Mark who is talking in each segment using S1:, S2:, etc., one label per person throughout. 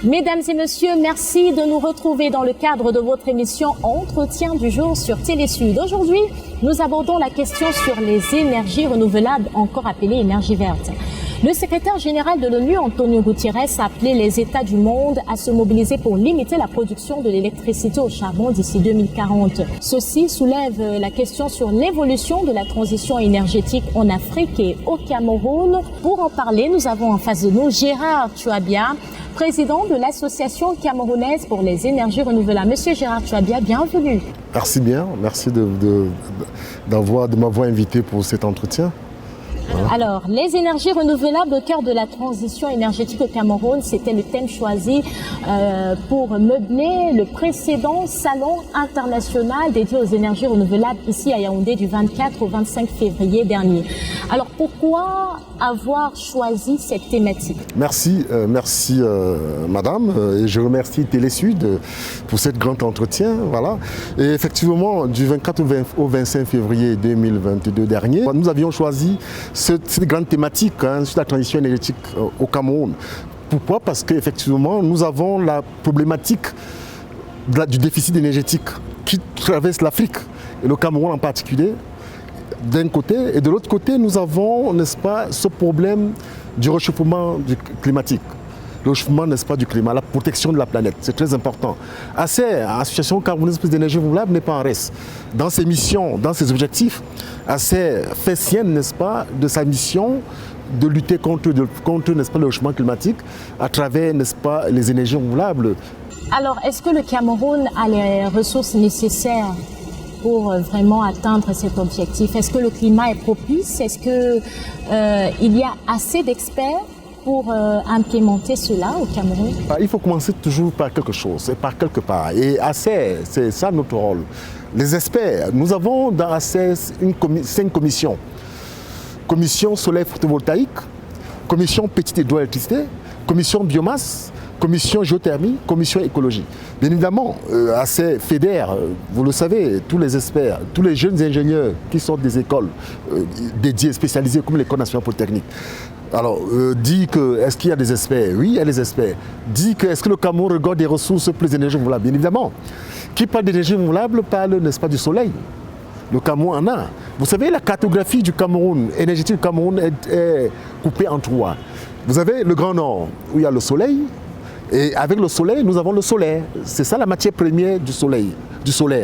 S1: Mesdames et messieurs, merci de nous retrouver dans le cadre de votre émission Entretien du jour sur Télésud. Aujourd'hui, nous abordons la question sur les énergies renouvelables, encore appelées énergies vertes. Le secrétaire général de l'ONU, Antonio Guterres, a appelé les États du monde à se mobiliser pour limiter la production de l'électricité au charbon d'ici 2040. Ceci soulève la question sur l'évolution de la transition énergétique en Afrique et au Cameroun. Pour en parler, nous avons en face de nous Gérard Tuabia, président de l'Association camerounaise pour les énergies renouvelables. Monsieur Gérard Tuabia, bienvenue.
S2: Merci bien, merci de m'avoir invité pour cet entretien.
S1: Alors, les énergies renouvelables au cœur de la transition énergétique au Cameroun, c'était le thème choisi pour meubler le précédent salon international dédié aux énergies renouvelables ici à Yaoundé du 24 au 25 février dernier. Alors, pourquoi avoir choisi cette thématique?
S2: Merci madame, et je remercie Télésud pour cet grand entretien. Voilà. Et effectivement, du 24 au 25 février 2022 dernier, nous avions choisi cette grande thématique sur la transition énergétique au Cameroun. Pourquoi? Parce qu'effectivement, nous avons la problématique du déficit énergétique qui traverse l'Afrique, et le Cameroun en particulier, d'un côté. Et de l'autre côté, nous avons, n'est-ce pas, ce problème du réchauffement climatique. Le réchauffement, n'est-ce pas, du climat, la protection de la planète, c'est très important. ACER, Association camerounaise pour les énergies renouvelables, n'est pas en reste. Dans ses missions, dans ses objectifs, ACER fait sienne, n'est-ce pas, de sa mission de lutter contre n'est-ce pas, le réchauffement climatique à travers, n'est-ce pas, les énergies renouvelables.
S1: Alors, est-ce que le Cameroun a les ressources nécessaires pour vraiment atteindre cet objectif? Est-ce que le climat est propice? Est-ce qu'il y a assez d'experts pour implémenter cela au Cameroun?
S2: Il faut commencer toujours par quelque chose, par quelque part. Et ACER, c'est ça notre rôle. Les experts, nous avons dans ACER 5 commissions. Commission soleil photovoltaïque, commission petite hydroélectricité, commission biomasse, commission géothermie, commission écologie. Bien évidemment, ACER fédère, vous le savez, tous les experts, tous les jeunes ingénieurs qui sortent des écoles dédiées, spécialisées comme l'École nationale polytechnique. Alors, dit que, est-ce qu'il y a des experts? Oui, il y a des experts. Dit que, est-ce que le Cameroun regarde des ressources pour les énergies renouvelables? Bien évidemment. Qui parle d'énergie renouvelable parle, n'est-ce pas, du soleil. Le Cameroun en a. Vous savez, la cartographie du Cameroun, énergétique du Cameroun est coupée en 3. Vous avez le Grand Nord, où il y a le soleil, et avec le soleil, nous avons le solaire. C'est ça la matière première du soleil,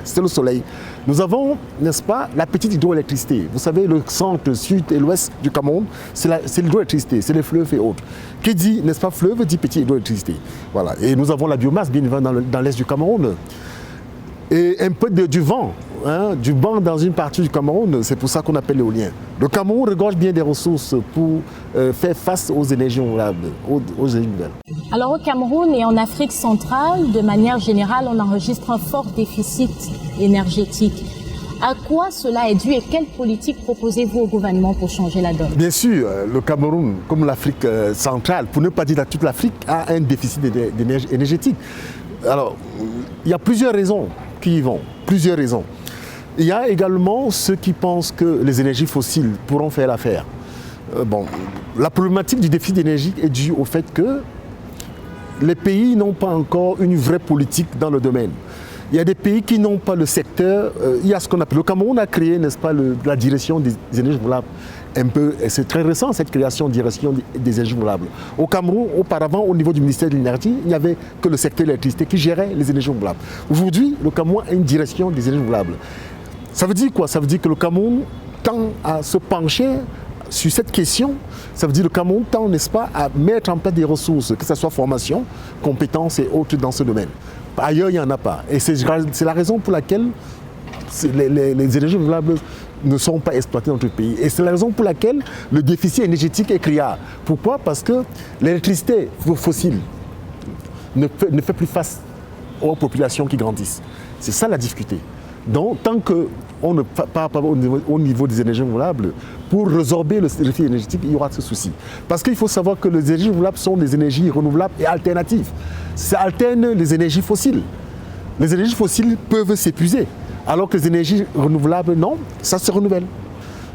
S2: c'est le soleil. Nous avons, n'est-ce pas, la petite hydroélectricité. Vous savez, le centre, sud et l'ouest du Cameroun, c'est l'hydroélectricité, c'est les fleuves et autres. Qui dit, n'est-ce pas, fleuve, dit petite hydroélectricité. Voilà. Et nous avons la biomasse, bien évidemment, dans l'est du Cameroun. Et un peu du vent dans une partie du Cameroun, c'est pour ça qu'on appelle l'éolien. Le Cameroun regorge bien des ressources pour faire face aux énergies renouvelables, aux énergies nouvelles.
S1: Alors au Cameroun et en Afrique centrale, de manière générale, on enregistre un fort déficit énergétique. À quoi cela est dû et quelle politique proposez-vous au gouvernement pour changer la donne? Bien
S2: sûr, le Cameroun, comme l'Afrique centrale, pour ne pas dire toute l'Afrique, a un déficit énergétique. Alors, il y a plusieurs raisons qui y vont, plusieurs raisons. Il y a également ceux qui pensent que les énergies fossiles pourront faire l'affaire. La problématique du déficit d'énergie est due au fait que les pays n'ont pas encore une vraie politique dans le domaine. Il y a des pays qui n'ont pas le secteur, il y a ce qu'on appelle, le Cameroun a créé, n'est-ce pas, la direction des énergies renouvelables. Et c'est très récent cette création de direction des énergies renouvelables. Au Cameroun, auparavant, au niveau du ministère de l'énergie, il n'y avait que le secteur de l'électricité qui gérait les énergies renouvelables. Aujourd'hui, le Cameroun a une direction des énergies renouvelables. Ça veut dire quoi? Ça veut dire que le Cameroun tend à se pencher sur cette question. Ça veut dire que le Cameroun tend, n'est-ce pas, à mettre en place des ressources, que ce soit formation, compétences et autres dans ce domaine. Ailleurs, il n'y en a pas. Et c'est la raison pour laquelle les énergies renouvelables ne sont pas exploitées dans notre pays. Et c'est la raison pour laquelle le déficit énergétique est criard. Pourquoi? Parce que l'électricité fossile ne fait plus face aux populations qui grandissent. C'est ça la difficulté. Donc, tant qu'on ne part pas au niveau des énergies renouvelables, pour résorber le déficit énergétique, il y aura ce souci. Parce qu'il faut savoir que les énergies renouvelables sont des énergies renouvelables et alternatives. Ça alterne les énergies fossiles. Les énergies fossiles peuvent s'épuiser, alors que les énergies renouvelables, non, ça se renouvelle.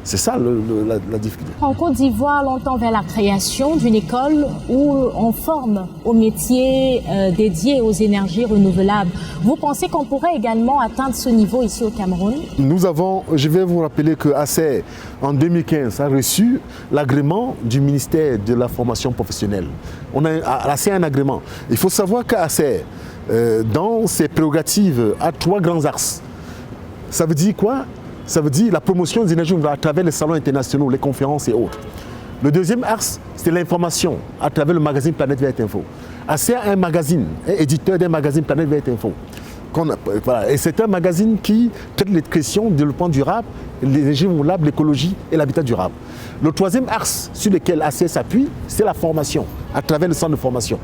S2: C'est ça la difficulté.
S1: En Côte d'Ivoire, on tend vers la création d'une école où on forme aux métiers dédiés aux énergies renouvelables. Vous pensez qu'on pourrait également atteindre ce niveau ici au Cameroun?
S2: Je vais vous rappeler que ACER, en 2015, a reçu l'agrément du ministère de la formation professionnelle. ACER a un agrément. Il faut savoir qu'ACER, dans ses prérogatives, a 3 grands axes. Ça veut dire quoi? Ça veut dire la promotion des énergies renouvelables à travers les salons internationaux, les conférences et autres. Le deuxième axe, c'est l'information à travers le magazine Planète Verte Info. ACER a un magazine, éditeur d'un magazine Planète Verte Info. Et c'est un magazine qui traite les questions du développement durable, l'énergie renouvelable, l'écologie et l'habitat durable. Le troisième axe sur lequel ACER s'appuie, c'est la formation, à travers le centre de formation.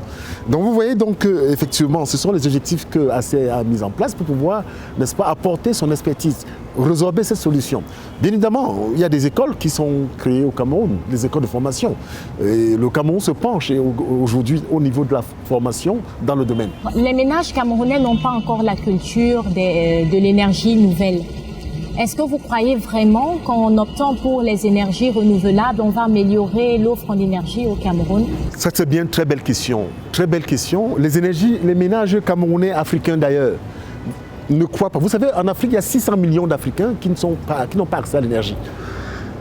S2: Donc vous voyez donc effectivement, ce sont les objectifs que ACER a mis en place pour pouvoir, n'est-ce pas, apporter son expertise, résorber cette solution. Bien évidemment, il y a des écoles qui sont créées au Cameroun, des écoles de formation. Et le Cameroun se penche aujourd'hui au niveau de la formation dans le domaine.
S1: Les ménages camerounais n'ont pas encore la culture de l'énergie nouvelle. Est-ce que vous croyez vraiment qu'en optant pour les énergies renouvelables, on va améliorer l'offre en énergie au Cameroun?
S2: Ça, c'est bien une très belle question. Très belle question. Les ménages camerounais, africains d'ailleurs, ne croient pas. Vous savez, en Afrique, il y a 600 millions d'Africains qui n'ont pas accès à l'énergie.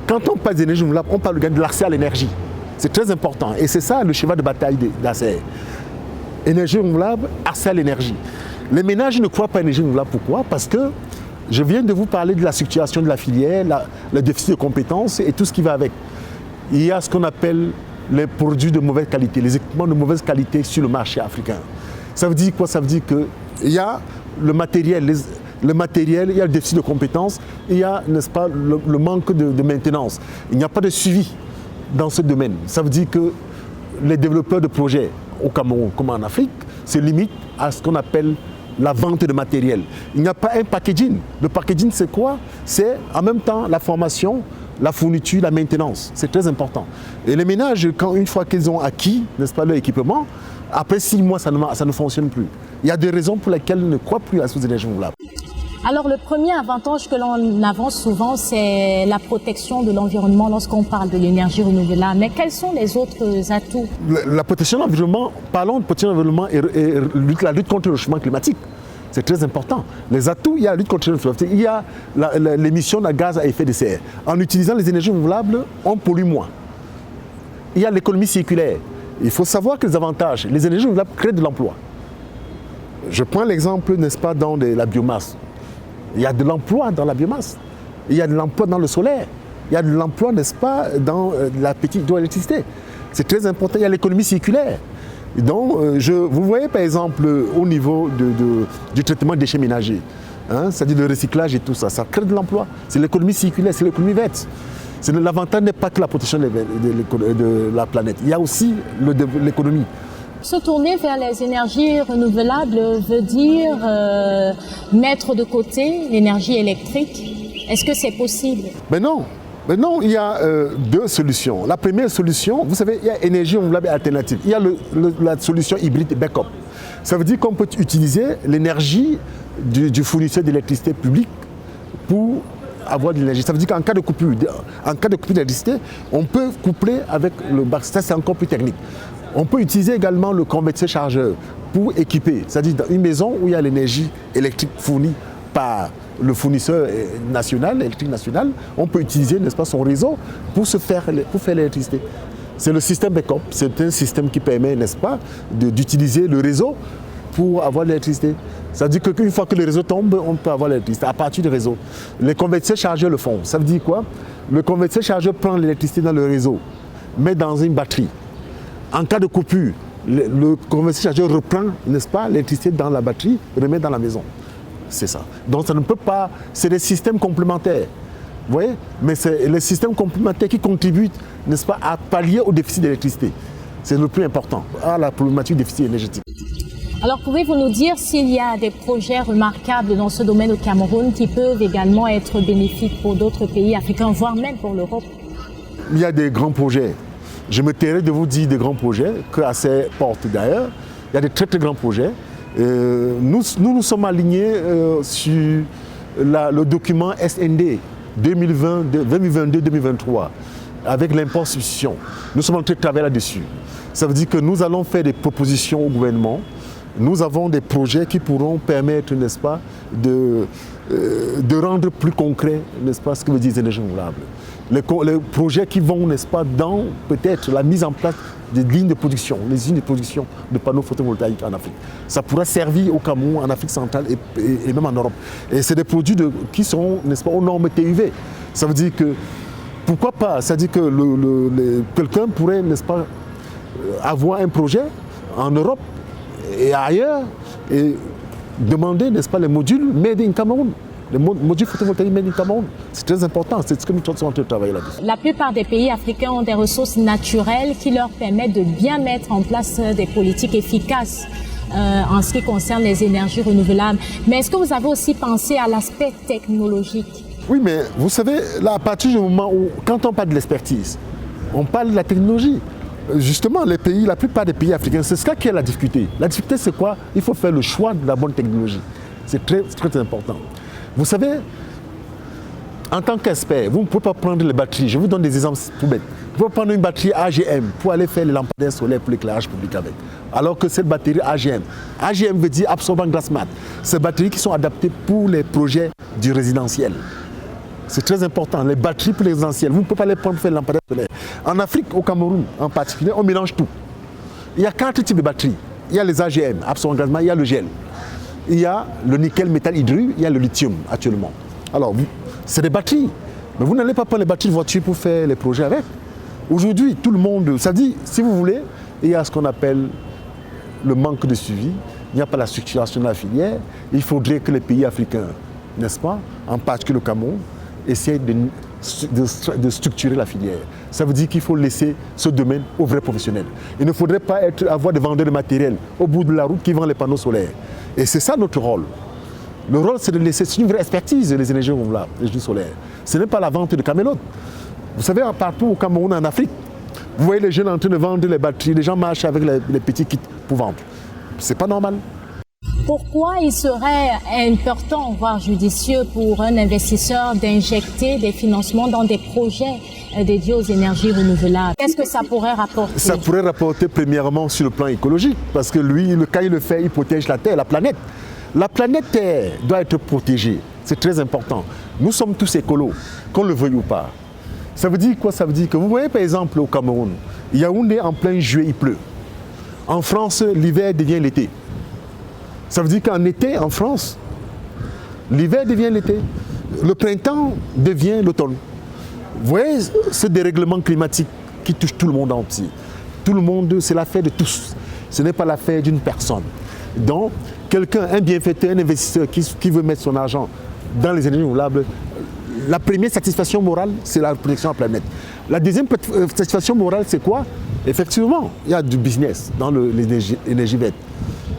S2: Quand on parle d'énergie renouvelable, on parle de l'accès à l'énergie. C'est très important. Et c'est ça le cheval de bataille d'ACER. Énergie renouvelable, accès à l'énergie. Les ménages ne croient pas à l'énergie renouvelable. Pourquoi? Parce que je viens de vous parler de la structuration de la filière, le déficit de compétences et tout ce qui va avec. Il y a ce qu'on appelle les produits de mauvaise qualité, les équipements de mauvaise qualité sur le marché africain. Ça veut dire quoi? Ça veut dire qu'il y a le matériel, il y a le déficit de compétences, il y a, n'est-ce pas, le manque de maintenance. Il n'y a pas de suivi dans ce domaine. Ça veut dire que les développeurs de projets au Cameroun comme en Afrique se limitent à ce qu'on appelle la vente de matériel. Il n'y a pas un packaging. Le packaging, c'est quoi? C'est en même temps la formation, la fourniture, la maintenance. C'est très important. Et les ménages, une fois qu'ils ont acquis, n'est-ce pas, leur équipement, après 6 mois, ça ne fonctionne plus. Il y a des raisons pour lesquelles ils ne croient plus à ces énergies renouvelables.
S1: Alors, le premier avantage que l'on avance souvent, c'est la protection de l'environnement lorsqu'on parle de l'énergie renouvelable. Mais quels sont les autres atouts?
S2: La protection de l'environnement, parlons de protection de l'environnement et la lutte contre le changement climatique. C'est très important. Les atouts, il y a la lutte contre le changement climatique, il y a l'émission de gaz à effet de serre. En utilisant les énergies renouvelables, on pollue moins. Il y a l'économie circulaire. Il faut savoir que les avantages, les énergies renouvelables créent de l'emploi. Je prends l'exemple, n'est-ce pas, dans la biomasse. Il y a de l'emploi dans la biomasse, il y a de l'emploi dans le solaire, il y a de l'emploi, n'est-ce pas, dans la petite hydroélectricité. C'est très important, il y a l'économie circulaire. Donc, vous voyez par exemple au niveau du traitement des déchets ménagers, hein, c'est-à-dire le recyclage et tout ça, ça crée de l'emploi. C'est l'économie circulaire, c'est l'économie verte. L'avantage n'est pas que la protection de la planète, il y a aussi l'économie.
S1: Se tourner vers les énergies renouvelables veut dire mettre de côté l'énergie électrique. Est-ce que c'est possible?
S2: Mais non, il y a 2 solutions. La première solution, vous savez, il y a énergie renouvelable et alternative. Il y a la solution hybride backup. Ça veut dire qu'on peut utiliser l'énergie du fournisseur d'électricité publique pour avoir de l'énergie. Ça veut dire qu'en cas de coupure d'électricité, on peut coupler avec le backup. Ça, c'est encore plus technique. On peut utiliser également le convertisseur chargeur pour équiper, c'est-à-dire dans une maison où il y a l'énergie électrique fournie par le fournisseur électrique national, on peut utiliser, n'est-ce pas, son réseau pour faire l'électricité. C'est le système backup, c'est un système qui permet, n'est-ce pas, d'utiliser le réseau pour avoir l'électricité. C'est-à-dire qu'une fois que le réseau tombe, on peut avoir l'électricité à partir du réseau. Les convertisseurs chargeurs le font. Ça veut dire quoi? Le convertisseur chargeur prend l'électricité dans le réseau, met dans une batterie. En cas de coupure, le convertisseur chargeur reprend, n'est-ce pas, l'électricité dans la batterie, remet dans la maison. C'est ça. Donc ça ne peut pas, c'est des systèmes complémentaires. Vous voyez? Mais c'est les systèmes complémentaires qui contribuent, n'est-ce pas, à pallier au déficit d'électricité. C'est le plus important, à la problématique du déficit énergétique.
S1: Alors pouvez-vous nous dire s'il y a des projets remarquables dans ce domaine au Cameroun qui peuvent également être bénéfiques pour d'autres pays africains, voire même pour l'Europe?
S2: Il y a des grands projets. Je me tairai de vous dire des grands projets que ACER porte d'ailleurs. Il y a des très très grands projets. Nous sommes alignés sur le document SND 2022-2023, avec l'import substitution, nous sommes en train de travailler là-dessus. Ça veut dire que nous allons faire des propositions au gouvernement. Nous avons des projets qui pourront permettre, n'est-ce pas, de rendre plus concret, n'est-ce pas, ce que veut dire les énergies renouvelables. Les projets qui vont, n'est-ce pas, dans peut-être la mise en place des lignes de production, les lignes de production de panneaux photovoltaïques en Afrique. Ça pourra servir au Cameroun, en Afrique centrale et même en Europe. Et c'est des produits qui seront, n'est-ce pas, aux normes TUV. Ça veut dire que, pourquoi pas, ça veut dire que quelqu'un pourrait, n'est-ce pas, avoir un projet en Europe et ailleurs et demander, n'est-ce pas, les modules made in Cameroun. Les modules photovoltaïques made in Cameroun. C'est très important, c'est ce que nous sommes en train de travailler là-dessus.
S1: La plupart des pays africains ont des ressources naturelles qui leur permettent de bien mettre en place des politiques efficaces en ce qui concerne les énergies renouvelables. Mais est-ce que vous avez aussi pensé à l'aspect technologique?
S2: Oui, mais vous savez, là, à partir du moment où, quand on parle de l'expertise, on parle de la technologie. Justement, la plupart des pays africains, c'est ça qui est la difficulté. La difficulté, c'est quoi? Il faut faire le choix de la bonne technologie. C'est très, très important. Vous savez, en tant qu'expert, vous ne pouvez pas prendre les batteries. Je vous donne des exemples tout bêtes. Vous pouvez prendre une batterie AGM pour aller faire les lampadaires solaires pour l'éclairage public avec. Alors que cette batterie AGM veut dire absorbant glace mat. Ces batteries qui sont adaptées pour les projets du résidentiel. C'est très important, les batteries pour les résidentiels. Vous ne pouvez pas les prendre pour faire les lampadaires solaires. En Afrique, au Cameroun en particulier, on mélange tout. Il y a 4 types de batteries. Il y a les AGM, absorbant glace mat, il y a le gel. Il y a le nickel métal hydrure, il y a le lithium actuellement. Alors, c'est des batteries. Mais vous n'allez pas prendre les batteries de voiture pour faire les projets avec. Aujourd'hui, tout le monde, ça dit, si vous voulez, il y a ce qu'on appelle le manque de suivi, il n'y a pas la structuration de la filière. Il faudrait que les pays africains, n'est-ce pas, en particulier le Cameroun, essayent de structurer la filière. Ça veut dire qu'il faut laisser ce domaine aux vrais professionnels. Il ne faudrait pas avoir des vendeurs de matériel au bout de la route qui vendent les panneaux solaires. Et c'est ça notre rôle. Le rôle, c'est de laisser, c'est une vraie expertise les énergies renouvelables, les énergies solaires. Ce n'est pas la vente de camélotes. Vous savez, partout au Cameroun, en Afrique, vous voyez les jeunes en train de vendre les batteries, les gens marchent avec les petits kits pour vendre. C'est pas normal.
S1: Pourquoi il serait important, voire judicieux pour un investisseur d'injecter des financements dans des projets dédiés aux énergies renouvelables? Qu'est-ce que ça pourrait rapporter? Ça
S2: pourrait rapporter premièrement sur le plan écologique, parce que lui, quand il le fait, il protège la Terre, la planète. La planète Terre doit être protégée, c'est très important. Nous sommes tous écolos, qu'on le veuille ou pas. Ça veut dire quoi? Ça veut dire que vous voyez par exemple au Cameroun, Yaoundé en plein juillet il pleut. En France, l'hiver devient l'été. Ça veut dire qu'en été, en France, l'hiver devient l'été. Le printemps devient l'automne. Vous voyez ce dérèglement climatique qui touche tout le monde en petit. Tout le monde, c'est l'affaire de tous. Ce n'est pas l'affaire d'une personne. Donc, quelqu'un, un bienfaiteur, un investisseur qui veut mettre son argent dans les énergies renouvelables, la première satisfaction morale, c'est la protection de la planète. La deuxième satisfaction morale, c'est quoi? Effectivement, il y a du business dans l'énergie verte.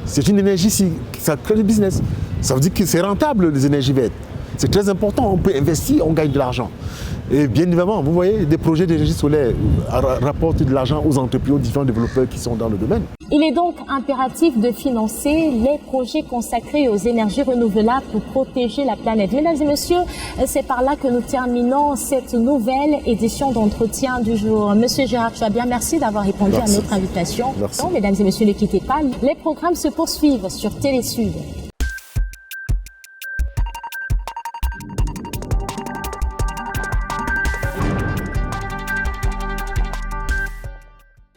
S2: C'est une énergie, ça crée du business. Ça veut dire que c'est rentable, les énergies vertes. C'est très important, on peut investir, on gagne de l'argent. Et bien évidemment, vous voyez, des projets d'énergie solaire rapportent de l'argent aux entreprises, aux différents développeurs qui sont dans le domaine.
S1: Il est donc impératif de financer les projets consacrés aux énergies renouvelables pour protéger la planète. Mesdames et messieurs, c'est par là que nous terminons cette nouvelle édition d'Entretien du jour. Monsieur Gérard Chouabia, merci d'avoir répondu à notre invitation.
S2: Merci.
S1: Donc, mesdames et messieurs, ne quittez pas. Les programmes se poursuivent sur Télé Sud.